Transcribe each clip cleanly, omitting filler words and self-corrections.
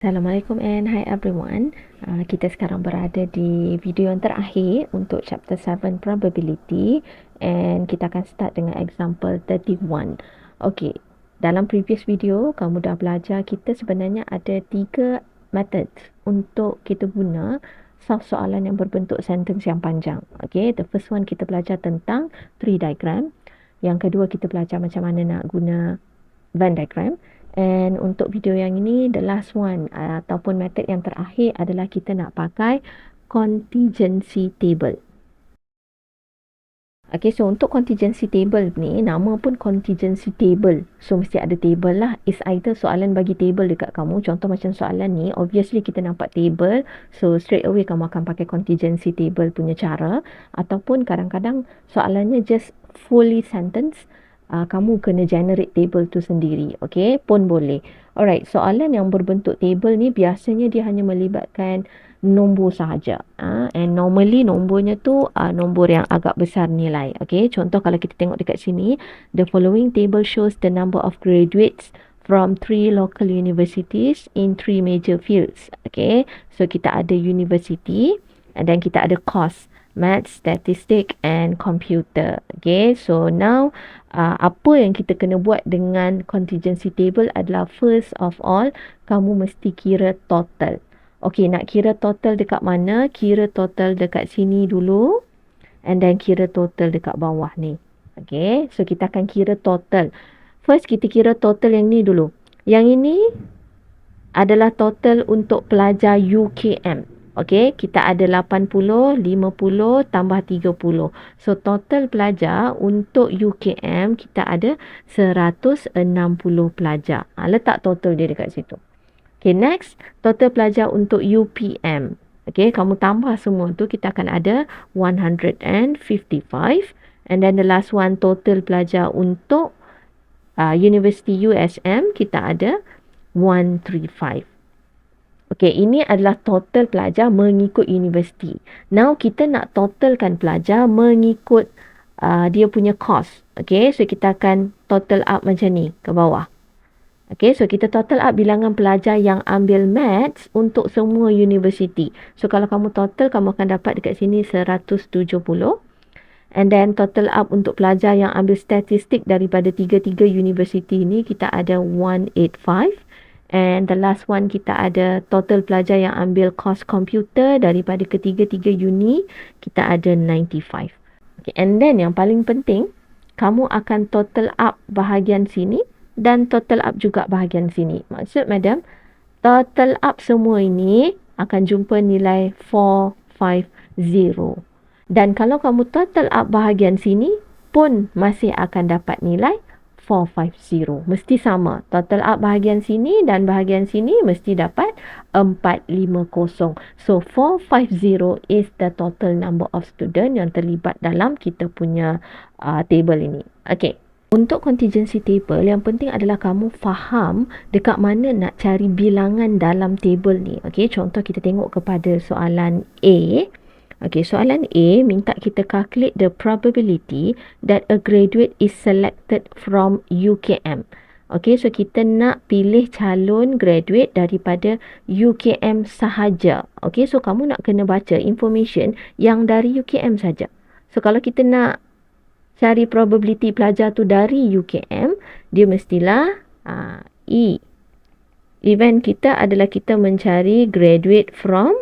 Assalamualaikum and hi everyone. Kita sekarang berada di video yang terakhir untuk chapter 7 probability and kita akan start dengan example 31. Okay, dalam previous video kamu dah belajar kita sebenarnya ada 3 methods untuk kita guna solve soalan yang berbentuk sentence yang panjang. Okay, the first one kita belajar tentang tree diagram. Yang kedua kita belajar macam mana nak guna Venn diagram. And untuk video yang ini, the last one ataupun method yang terakhir adalah kita nak pakai contingency table. Okay, so untuk contingency table ni, nama pun contingency table. So, mesti ada table lah. It's either soalan bagi table dekat kamu. Contoh macam soalan ni, obviously kita nampak table. So, straight away kamu akan pakai contingency table punya cara. Ataupun kadang-kadang soalannya just fully sentence. Kamu kena generate table tu sendiri. Okay, pun boleh. Alright, soalan yang berbentuk table ni biasanya dia hanya melibatkan nombor sahaja. And normally nombornya tu nombor yang agak besar nilai. Okay, contoh kalau kita tengok dekat sini, the following table shows the number of graduates from 3 local universities in 3 major fields. Okay, so kita ada university and then kita ada course. Math, statistic and computer. Okay, so now apa yang kita kena buat dengan contingency table adalah first of all, kamu mesti kira total. Okay, nak kira total dekat mana? Kira total dekat sini dulu and then kira total dekat bawah ni. Okay, so kita akan kira total. First kita kira total yang ni dulu. Yang ini adalah total untuk pelajar UKM. Okey, kita ada 80, 50 tambah 30. So, total pelajar untuk UKM kita ada 160 pelajar. Letak total dia dekat situ. Okay, next, total pelajar untuk UPM. Okay, kamu tambah semua tu, kita akan ada 155. And then the last one, total pelajar untuk University USM, kita ada 135. Okey, ini adalah total pelajar mengikut universiti. Now, kita nak totalkan pelajar mengikut dia punya course. Okey, so kita akan total up macam ni ke bawah. Okey, so kita total up bilangan pelajar yang ambil maths untuk semua universiti. So, kalau kamu total, kamu akan dapat dekat sini 170. And then total up untuk pelajar yang ambil statistik daripada 3 universiti ni, kita ada 185. And the last one kita ada total pelajar yang ambil course komputer daripada ketiga-tiga uni, kita ada 95. Okay, and then yang paling penting, kamu akan total up bahagian sini dan total up juga bahagian sini. Maksud madam, total up semua ini akan jumpa nilai 450. Dan kalau kamu total up bahagian sini pun masih akan dapat nilai 450. Mesti sama. Total up bahagian sini dan bahagian sini mesti dapat 450. So, 450 is the total number of student yang terlibat dalam kita punya table ini. Okay. Untuk contingency table, yang penting adalah kamu faham dekat mana nak cari bilangan dalam table ni. Okay, contoh kita tengok kepada soalan A. Okay, soalan A minta kita calculate the probability that a graduate is selected from UKM. Okay, so kita nak pilih calon graduate daripada UKM sahaja. Okay, so kamu nak kena baca information yang dari UKM saja. So, kalau kita nak cari probability pelajar tu dari UKM, dia mestilah E. Event kita adalah kita mencari graduate from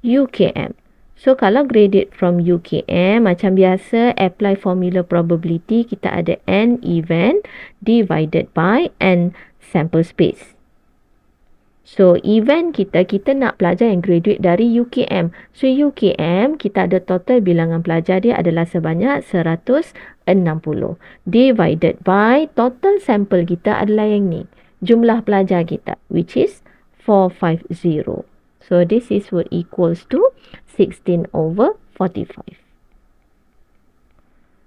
UKM. So, kalau graduate from UKM, macam biasa, apply formula probability, kita ada N event divided by N sample space. So, event kita nak pelajar yang graduate dari UKM. So, UKM, kita ada total bilangan pelajar dia adalah sebanyak 160. Divided by total sample kita adalah yang ni. Jumlah pelajar kita, which is 450. So, this is what equals to 16/45.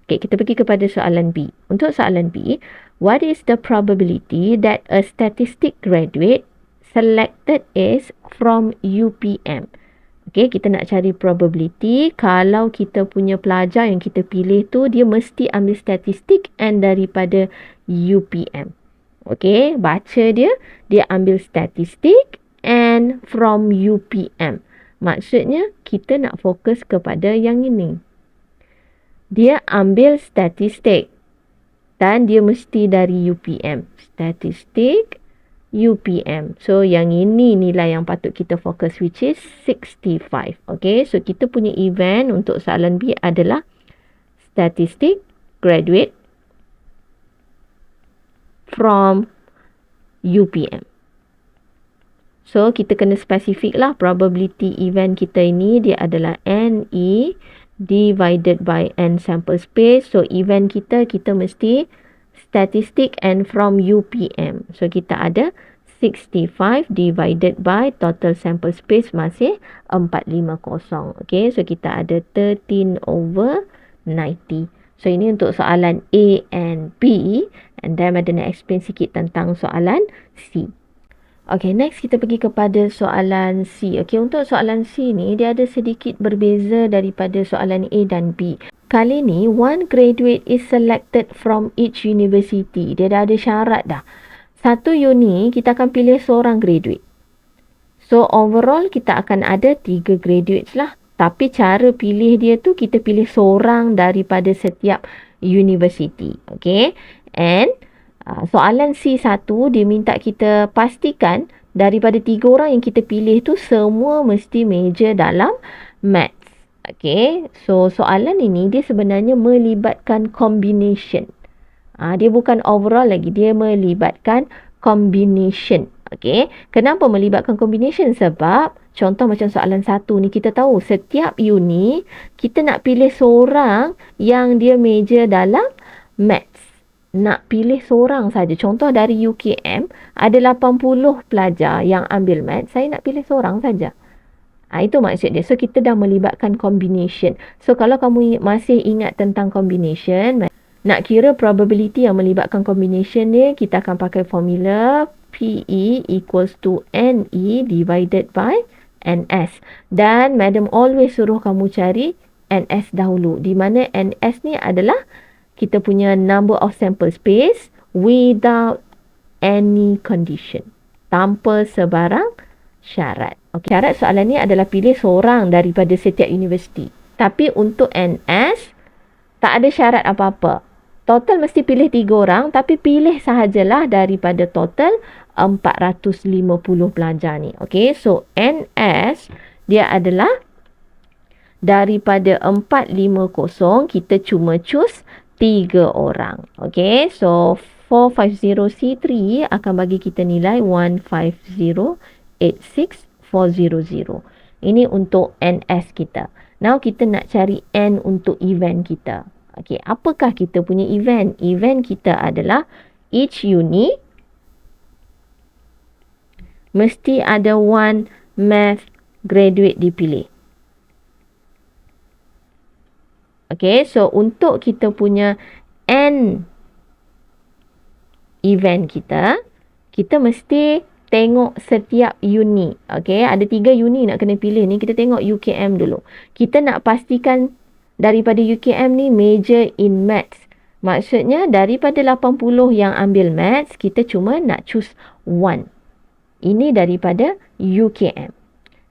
Okay, kita pergi kepada soalan B. Untuk soalan B, what is the probability that a statistic graduate selected is from UPM? Okay, kita nak cari probability kalau kita punya pelajar yang kita pilih tu, dia mesti ambil statistik and daripada UPM. Okay, baca dia ambil statistik and from UPM. Maksudnya kita nak fokus kepada yang ini. Dia ambil statistik dan dia mesti dari UPM. Statistik UPM. So yang ini nilai yang patut kita fokus, which is 65. Okay, so kita punya event untuk soalan B adalah statistik graduate from UPM. So kita kena spesifik lah, probability event kita ini dia adalah NE divided by N sample space. So event kita mesti statistic and from UPM. So kita ada 65 divided by total sample space masih 450. Okay, so kita ada 13/90. So ini untuk soalan A and B. And then ada nak explain sikit tentang soalan C. Okay, next kita pergi kepada soalan C. Okay, untuk soalan C ni dia ada sedikit berbeza daripada soalan A dan B. Kali ni, one graduate is selected from each university. Dia dah ada syarat dah. Satu uni, kita akan pilih seorang graduate. So, overall kita akan ada 3 graduates lah. Tapi cara pilih dia tu, kita pilih seorang daripada setiap university. Okay, and soalan C1 dia minta kita pastikan daripada 3 orang yang kita pilih tu semua mesti major dalam maths. Okay, so soalan ini dia sebenarnya melibatkan combination. Dia bukan overall lagi, dia melibatkan combination. Okay, kenapa melibatkan combination? Sebab contoh macam soalan 1 ni kita tahu setiap uni kita nak pilih seorang yang dia major dalam maths. Nak pilih seorang saja. Contoh dari UKM ada 80 pelajar yang ambil maths, saya nak pilih seorang saja. Itu maksud dia. So kita dah melibatkan combination. So kalau kamu masih ingat tentang combination, nak kira probability yang melibatkan combination ni, kita akan pakai formula PE equals to NE divided by NS. Dan madam always suruh kamu cari NS dahulu. Di mana NS ni adalah kita punya number of sample space without any condition. Tanpa sebarang syarat. Okay. Syarat soalan ni adalah pilih seorang daripada setiap universiti. Tapi untuk NS, tak ada syarat apa-apa. Total mesti pilih 3 orang, tapi pilih sahajalah daripada total 450 pelajar ni. Okay, so NS dia adalah daripada 450, kita cuma choose 3 orang. Okay, so 450C3 akan bagi kita nilai 15086,400. Ini untuk NS kita. Now kita nak cari N untuk event kita. Okay, apakah kita punya event? Event kita adalah each uni mesti ada one math graduate dipilih. Okay, so untuk kita punya N event kita mesti tengok setiap uni. Okay, ada 3 uni nak kena pilih ni. Kita tengok UKM dulu. Kita nak pastikan daripada UKM ni major in maths. Maksudnya daripada 80 yang ambil maths, kita cuma nak choose 1. Ini daripada UKM.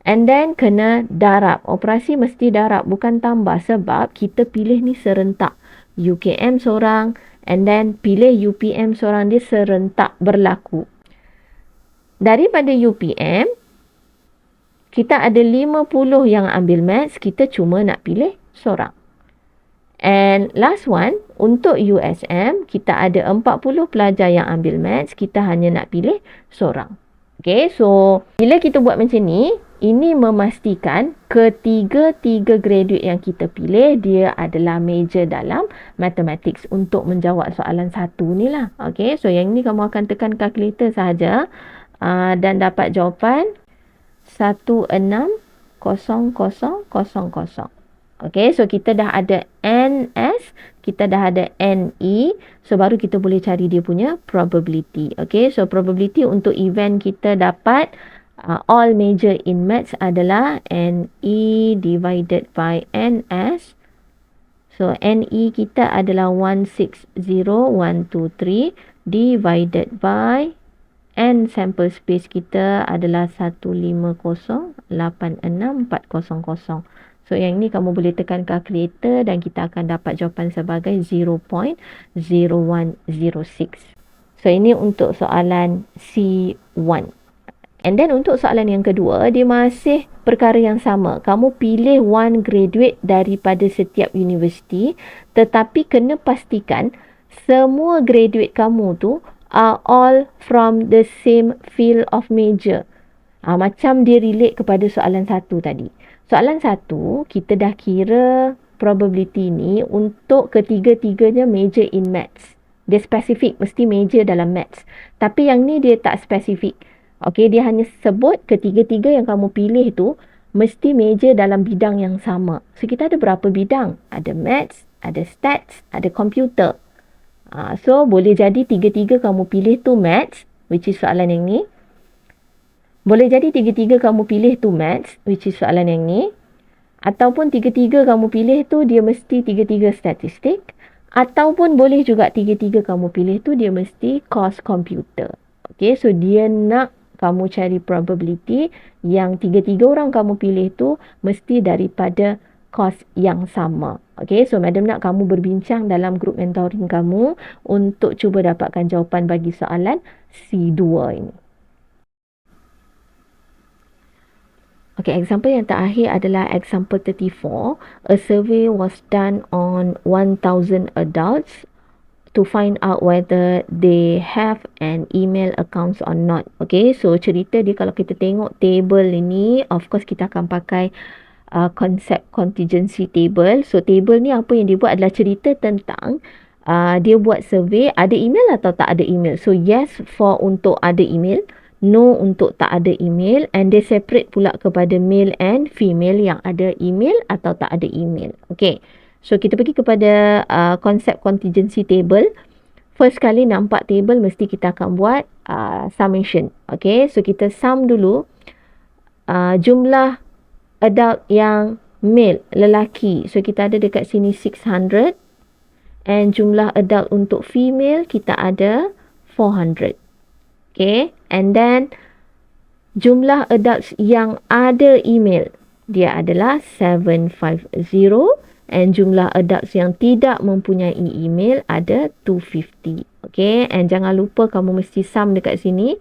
And then kena darab. Operasi mesti darab, bukan tambah. Sebab kita pilih ni serentak. UKM seorang and then pilih UPM seorang, dia serentak berlaku. Daripada UPM, kita ada 50 yang ambil maths, kita cuma nak pilih seorang. And last one, untuk USM, kita ada 40 pelajar yang ambil maths, kita hanya nak pilih seorang. Okay, so bila kita buat macam ni, ini memastikan ketiga-tiga graduate yang kita pilih, dia adalah major dalam mathematics untuk menjawab soalan 1 ni lah. Okay, so yang ni kamu akan tekan kalkulator sahaja dan dapat jawapan 160000. Okay, so kita dah ada NS, kita dah ada NE, so baru kita boleh cari dia punya probability. Okay, so probability untuk event kita dapat all major in maths adalah NE divided by NS. So NE kita adalah 160123 divided by and sample space kita adalah 150864000. So yang ni kamu boleh tekan calculator dan kita akan dapat jawapan sebagai 0.0106. So ini untuk soalan C1. And then untuk soalan yang kedua, dia masih perkara yang sama. Kamu pilih one graduate daripada setiap universiti, tetapi kena pastikan semua graduate kamu tu are all from the same field of major. Macam dia relate kepada soalan satu tadi. Soalan satu, kita dah kira probability ni untuk ketiga-tiganya major in maths. Dia spesifik, mesti major dalam maths. Tapi yang ni dia tak spesifik. Okey, dia hanya sebut ketiga-tiga yang kamu pilih tu mesti major dalam bidang yang sama. So, kita ada berapa bidang? Ada maths, ada stats, ada computer. So, boleh jadi tiga-tiga kamu pilih tu maths, which is soalan yang ni. Boleh jadi tiga-tiga kamu pilih tu maths, which is soalan yang ni. Ataupun tiga-tiga kamu pilih tu dia mesti tiga-tiga statistik. Ataupun boleh juga tiga-tiga kamu pilih tu dia mesti course computer. Okay, so dia nak kamu cari probability yang tiga-tiga orang kamu pilih tu mesti daripada course yang sama. Okay, so madam nak kamu berbincang dalam group mentoring kamu untuk cuba dapatkan jawapan bagi soalan C2 ini. Okay, example yang terakhir adalah example 34. A survey was done on 1,000 adults to find out whether they have an email accounts or not. Okay, so cerita dia kalau kita tengok table ini, of course kita akan pakai konsep contingency table. So table ni apa yang dia buat adalah cerita tentang dia buat survey, ada email atau tak ada email. So yes for untuk ada email, no untuk tak ada email, and dia separate pula kepada male and female yang ada email atau tak ada email. Okay. So, kita pergi kepada konsep contingency table. First kali nampak table, mesti kita akan buat summation. Okay, so kita sum dulu jumlah adult yang male, lelaki. So, kita ada dekat sini 600. And jumlah adult untuk female, kita ada 400. Okay, and then jumlah adults yang ada email, dia adalah 750. And jumlah adults yang tidak mempunyai email ada 250. Okay. And jangan lupa kamu mesti sum dekat sini.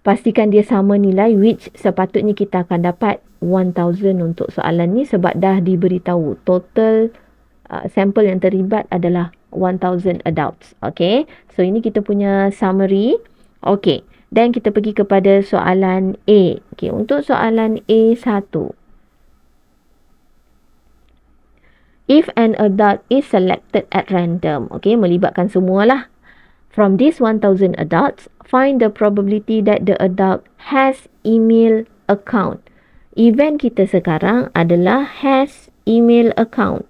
Pastikan dia sama nilai, which sepatutnya kita akan dapat 1000 untuk soalan ni sebab dah diberitahu. Total sampel yang terlibat adalah 1000 adults. Okay. So ini kita punya summary. Okay. Dan kita pergi kepada soalan A. Okay. Untuk soalan A1. If an adult is selected at random, okay, melibatkan semualah. From this 1000 adults, find the probability that the adult has email account. Event kita sekarang adalah has email account.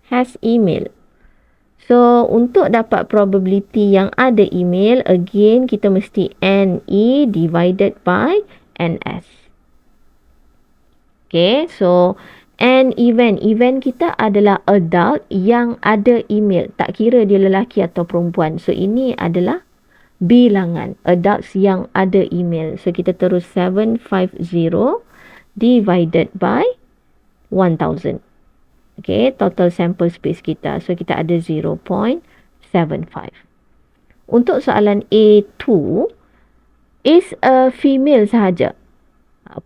Has email. So, untuk dapat probability yang ada email, again, kita mesti NE divided by NS. Okay, so and event kita adalah adult yang ada email, tak kira dia lelaki atau perempuan. So ini adalah bilangan adults yang ada email. So kita terus 750 divided by 1000. Okay, total sample space kita. So kita ada 0.75. Untuk soalan A2 is a female sahaja.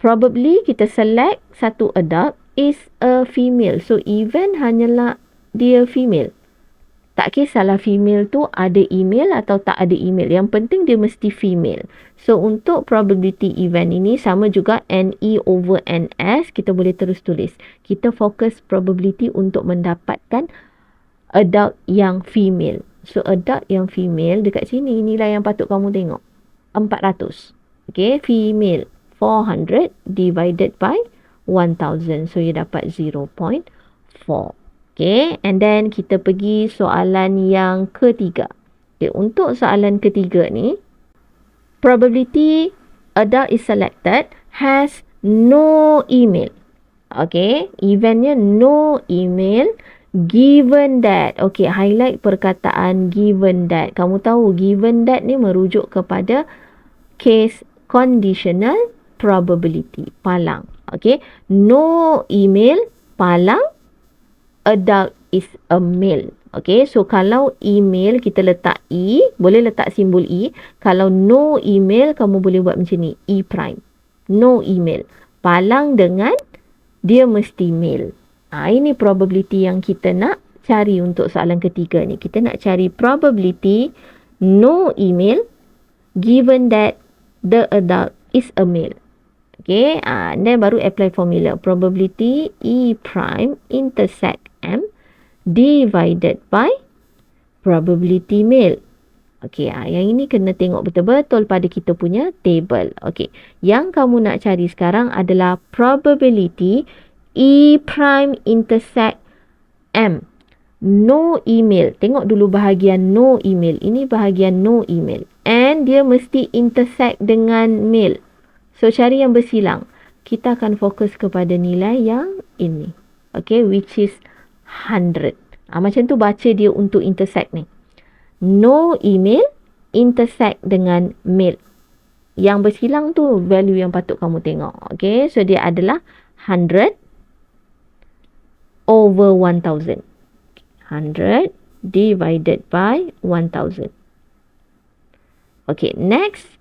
Probably kita select satu adult is a female. So, event hanyalah dia female. Tak kisahlah female tu ada email atau tak ada email. Yang penting dia mesti female. So, untuk probability event ini sama juga NE over NS. Kita boleh terus tulis. Kita fokus probability untuk mendapatkan adult yang female. So, adult yang female dekat sini nilai yang patut kamu tengok. 400. Okay, female 400 divided by 1000. So, you dapat 0.4. Okay. And then, kita pergi soalan yang ketiga. Okay. Untuk soalan ketiga ni, probability adult is selected has no email. Okay. Eventnya no email. Given that. Okay, highlight perkataan given that. Kamu tahu given that ni merujuk kepada case conditional probability. Palang. Okay. No email, palang, adult is a male. Okay, so kalau email kita letak E, boleh letak simbol E. Kalau no email, kamu boleh buat macam ni, E prime. No email. Palang dengan dia mesti male. Ini probability yang kita nak cari untuk soalan ketiga ni. Kita nak cari probability no email given that the adult is a male. Okay, and then baru apply formula. Probability E prime intersect M divided by probability male. Okay, yang ini kena tengok betul-betul pada kita punya table. Okay, yang kamu nak cari sekarang adalah probability E prime intersect M. No email. Tengok dulu bahagian no email. Ini bahagian no email. And dia mesti intersect dengan male. So, cari yang bersilang. Kita akan fokus kepada nilai yang ini. Okay, which is 100. Macam tu baca dia untuk intersect ni. No email intersect dengan male. Yang bersilang tu value yang patut kamu tengok. Okay, so dia adalah 100 over 1000. 100 divided by 1000. Okay, next.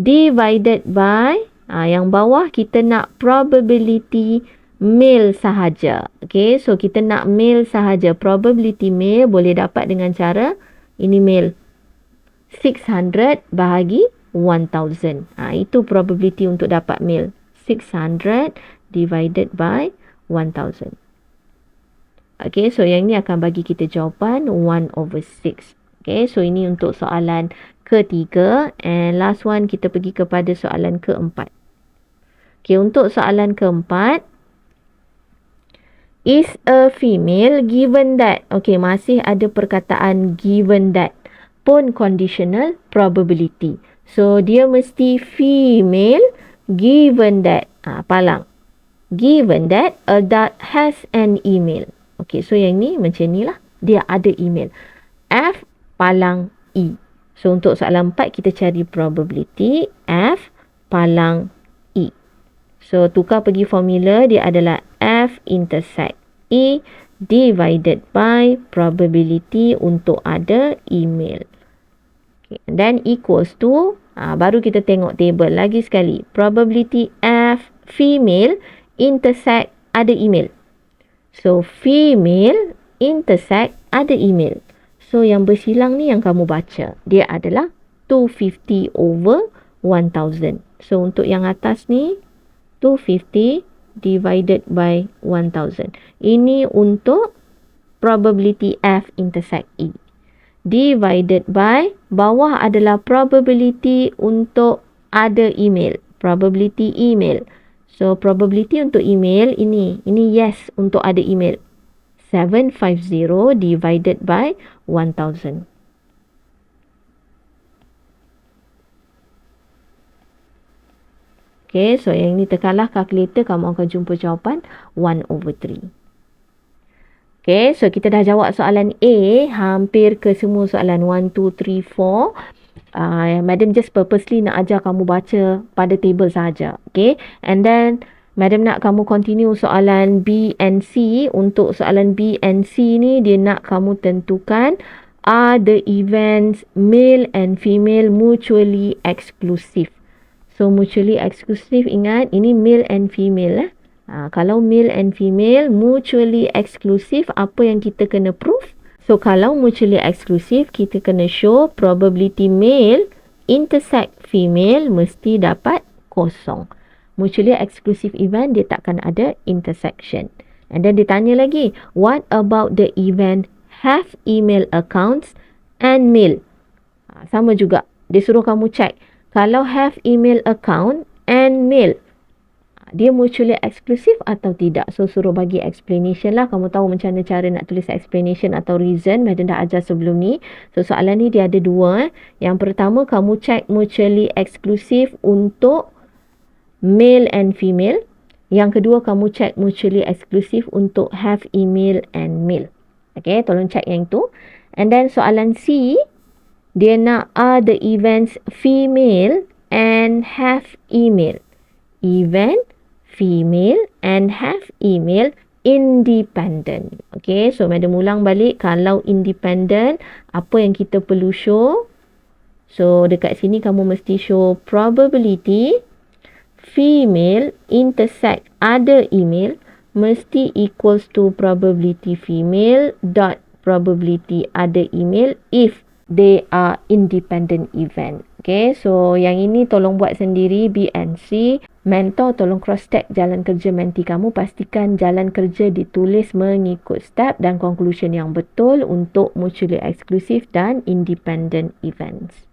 Divided by, yang bawah kita nak probability male sahaja. Okay, so kita nak male sahaja. Probability male boleh dapat dengan cara, ini male. 600 bahagi 1000. Itu probability untuk dapat male. 600 divided by 1000. Okay, so yang ni akan bagi kita jawapan 1/6. Okay, so ini untuk soalan ketiga. And last one, kita pergi kepada soalan keempat. Okay, untuk soalan keempat. Is a female given that. Okay, masih ada perkataan given that. Pun conditional probability. So, dia mesti female given that. Palang. Given that adult has an email. Okay, so yang ni macam ni lah. Dia ada email. F palang E. So, untuk soalan 4, kita cari probability F palang E. So, tukar pergi formula. Dia adalah F intersect E divided by probability untuk ada email. Okay, and then equals to, baru kita tengok table lagi sekali. Probability F female intersect ada email. So, female intersect ada email. So, yang bersilang ni yang kamu baca. Dia adalah 250 over 1000. So, untuk yang atas ni, 250 divided by 1000. Ini untuk probability F intersect E. Divided by, bawah adalah probability untuk ada email. Probability email. So, probability untuk email ini yes untuk ada email. 750 divided by 1000. Okay, so yang ini tekanlah kalkulator, kamu akan jumpa jawapan 1/3. Okay, so kita dah jawab soalan A, hampir ke semua soalan 1, 2, 3, 4. Madam just purposely nak ajar kamu baca pada table saja. Okay, and then Madam nak kamu continue soalan B and C. Untuk soalan B and C ni, dia nak kamu tentukan are the events male and female mutually exclusive. So, mutually exclusive, ingat, ini male and female. Kalau male and female mutually exclusive, apa yang kita kena prove? So, kalau mutually exclusive, kita kena show probability male intersect female mesti dapat kosong. Mutually exclusive event, dia takkan ada intersection. And then dia tanya lagi, what about the event have email accounts and male? Sama juga. Dia suruh kamu check. Kalau have email account and male, dia mutually exclusive atau tidak? So, suruh bagi explanation lah. Kamu tahu macam mana cara nak tulis explanation atau reason. Madam dah ajar sebelum ni. So, soalan ni dia ada dua. Yang pertama, kamu check mutually exclusive untuk male and female. Yang kedua, kamu check mutually exclusive untuk have email and male. Okay, tolong check yang tu. And then soalan C, dia nak are the events female and have email. Event female and have email independent. Okay, so madam ulang balik. Kalau independent, apa yang kita perlu show? So dekat sini kamu mesti show probability female intersect other email mesti equals to probability female dot probability other email if they are independent event. Okay, so yang ini tolong buat sendiri, B and C. Mentor tolong cross check jalan kerja menti kamu, pastikan jalan kerja ditulis mengikut step dan conclusion yang betul untuk mutually exclusive dan independent events.